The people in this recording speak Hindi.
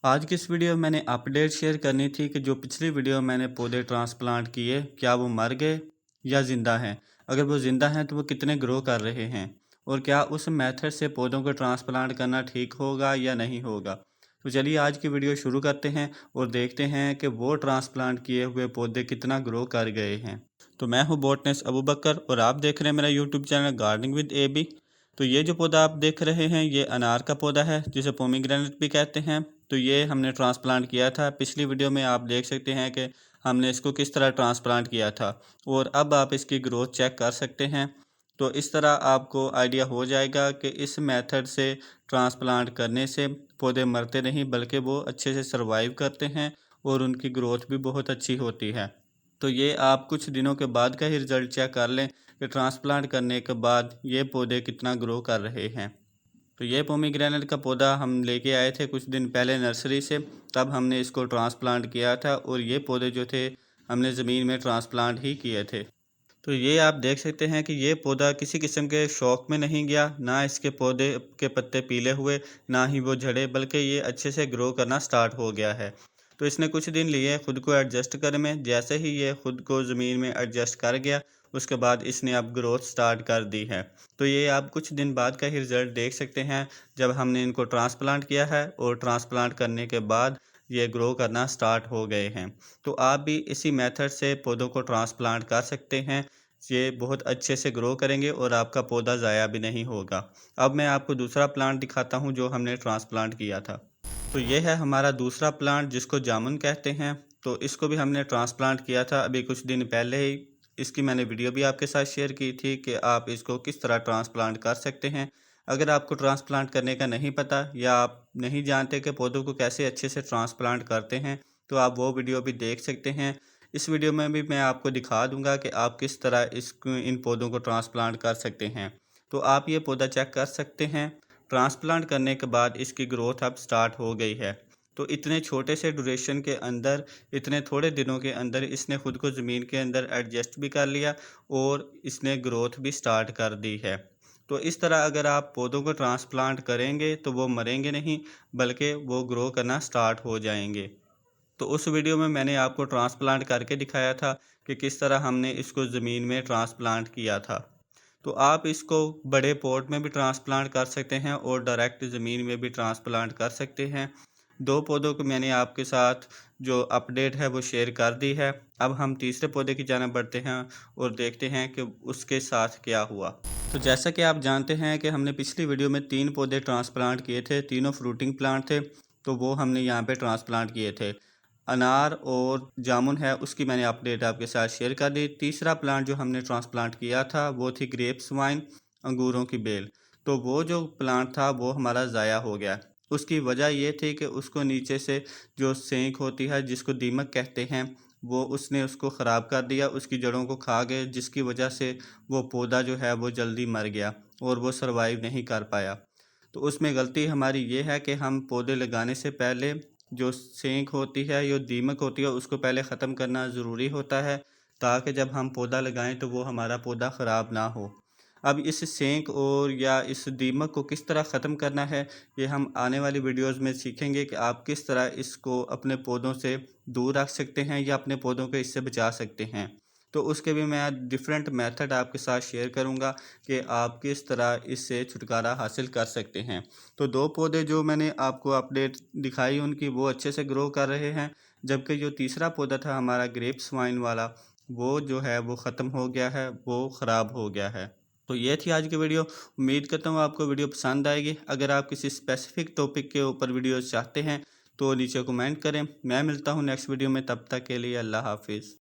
आज की इस वीडियो में मैंने अपडेट शेयर करनी थी कि जो पिछली वीडियो मैंने पौधे ट्रांसप्लांट किए क्या वो मर गए या ज़िंदा हैं। अगर वो ज़िंदा हैं तो वो कितने ग्रो कर रहे हैं और क्या उस मेथड से पौधों को ट्रांसप्लांट करना ठीक होगा या नहीं होगा। तो चलिए आज की वीडियो शुरू करते हैं और देखते हैं कि वो ट्रांसप्लांट किए हुए पौधे कितना ग्रो कर गए हैं। तो मैं हूँ बोटनिस्ट अबू बकर और आप देख रहे हैं मेरा YouTube channel gardening with AB। तो ये जो पौधा आप देख रहे हैं ये अनार का पौधा है जिसे पोमीग्रेनेट भी कहते हैं। तो ये हमने ट्रांसप्लांट किया था। पिछली वीडियो में आप देख सकते हैं कि हमने इसको किस तरह ट्रांसप्लांट किया था और अब आप इसकी ग्रोथ चेक कर सकते हैं। तो इस तरह आपको आइडिया हो जाएगा कि इस मेथड से ट्रांसप्लांट करने से पौधे मरते नहीं बल्कि वो अच्छे से सर्वाइव करते हैं और उनकी ग्रोथ भी बहुत अच्छी होती है। तो ये आप कुछ दिनों के बाद का ही रिज़ल्ट चेक कर लें कि ट्रांसप्लांट करने के बाद ये पौधे कितना ग्रो कर रहे हैं। तो ये पोमीग्रेनेट का पौधा हम लेके आए थे कुछ दिन पहले नर्सरी से, तब हमने इसको ट्रांसप्लांट किया था और ये पौधे जो थे हमने ज़मीन में ट्रांसप्लांट ही किए थे। तो ये आप देख सकते हैं कि ये पौधा किसी किस्म के शौक में नहीं गया, ना इसके पौधे के पत्ते पीले हुए, ना ही वो झड़े, बल्कि ये अच्छे से ग्रो करना स्टार्ट हो गया है। तो इसने कुछ दिन लिए खुद को एडजस्ट करने में। जैसे ही ये खुद को ज़मीन में एडजस्ट कर गया उसके बाद इसने अब ग्रोथ स्टार्ट कर दी है। तो ये आप कुछ दिन बाद का ही रिज़ल्ट देख सकते हैं जब हमने इनको ट्रांसप्लांट किया है और ट्रांसप्लांट करने के बाद ये ग्रो करना स्टार्ट हो गए हैं। तो आप भी इसी मेथड से पौधों को ट्रांसप्लांट कर सकते हैं। ये बहुत अच्छे से ग्रो करेंगे और आपका पौधा ज़ाया भी नहीं होगा। अब मैं आपको दूसरा प्लांट दिखाता हूँ जो हमने ट्रांसप्लांट किया था। तो ये है हमारा दूसरा प्लांट जिसको जामुन कहते हैं। तो इसको भी हमने ट्रांसप्लांट किया था अभी कुछ दिन पहले ही। इसकी मैंने वीडियो भी आपके साथ शेयर की थी कि आप इसको किस तरह ट्रांसप्लांट कर सकते हैं। अगर आपको ट्रांसप्लांट करने का नहीं पता या आप नहीं जानते कि पौधों को कैसे अच्छे से ट्रांसप्लांट करते हैं तो आप वो वीडियो भी देख सकते हैं। इस वीडियो में भी मैं आपको दिखा दूंगा कि आप किस तरह इन पौधों को ट्रांसप्लांट कर सकते हैं। तो आप ये पौधा चेक कर सकते हैं। ट्रांसप्लांट करने के बाद इसकी ग्रोथ अब स्टार्ट हो गई है। तो इतने छोटे से ड्यूरेशन के अंदर, इतने थोड़े दिनों के अंदर इसने खुद को ज़मीन के अंदर एडजस्ट भी कर लिया और इसने ग्रोथ भी स्टार्ट कर दी है। तो इस तरह अगर आप पौधों को ट्रांसप्लांट करेंगे तो वो मरेंगे नहीं बल्कि वो ग्रो करना स्टार्ट हो जाएंगे। तो उस वीडियो में मैंने आपको ट्रांसप्लांट करके दिखाया था कि किस तरह हमने इसको ज़मीन में ट्रांसप्लांट किया था। तो आप इसको बड़े पॉट में भी ट्रांसप्लांट कर सकते हैं और डायरेक्ट ज़मीन में भी ट्रांसप्लांट कर सकते हैं। दो पौधों को मैंने आपके साथ जो अपडेट है वो शेयर कर दी है। अब हम तीसरे पौधे की जानिब बढ़ते हैं और देखते हैं कि उसके साथ क्या हुआ। तो जैसा कि आप जानते हैं कि हमने पिछली वीडियो में 3 पौधे ट्रांसप्लांट किए थे, तीनों फ्रूटिंग प्लांट थे। तो वो हमने यहाँ पे ट्रांसप्लांट किए थे। अनार और जामुन है उसकी मैंने अपडेट आपके साथ शेयर कर दी। तीसरा प्लांट जो हमने ट्रांसप्लांट किया था वो थी ग्रेप्स वाइन, अंगूरों की बेल। तो वो जो प्लांट था वो हमारा ज़ाया हो गया। उसकी वजह ये थी कि उसको नीचे से जो सेंक होती है जिसको दीमक कहते हैं वो उसने उसको ख़राब कर दिया, उसकी जड़ों को खा गए, जिसकी वजह से वो पौधा जो है वो जल्दी मर गया और वो सरवाइव नहीं कर पाया। तो उसमें गलती हमारी ये है कि हम पौधे लगाने से पहले जो सेंक होती है या दीमक होती है उसको पहले ख़त्म करना ज़रूरी होता है ताकि जब हम पौधा लगाएं तो वो हमारा पौधा ख़राब ना हो। अब इस सेंक और या इस दीमक को किस तरह ख़त्म करना है ये हम आने वाली वीडियोस में सीखेंगे कि आप किस तरह इसको अपने पौधों से दूर रख सकते हैं या अपने पौधों को इससे बचा सकते हैं। तो उसके भी मैं डिफरेंट मेथड आपके साथ शेयर करूंगा कि आप किस तरह इससे छुटकारा हासिल कर सकते हैं। तो दो पौधे जो मैंने आपको अपडेट दिखाई उनकी वो अच्छे से ग्रो कर रहे हैं, जबकि जो तीसरा पौधा था हमारा ग्रेप्स वाइन वाला वो जो है वो ख़त्म हो गया है, वो ख़राब हो गया है। तो ये थी आज की वीडियो। उम्मीद करता हूँ आपको वीडियो पसंद आएगी। अगर आप किसी स्पेसिफिक टॉपिक के ऊपर वीडियो चाहते हैं तो नीचे कमेंट करें। मैं मिलता हूँ नेक्स्ट वीडियो में, तब तक के लिए अल्लाह हाफिज़।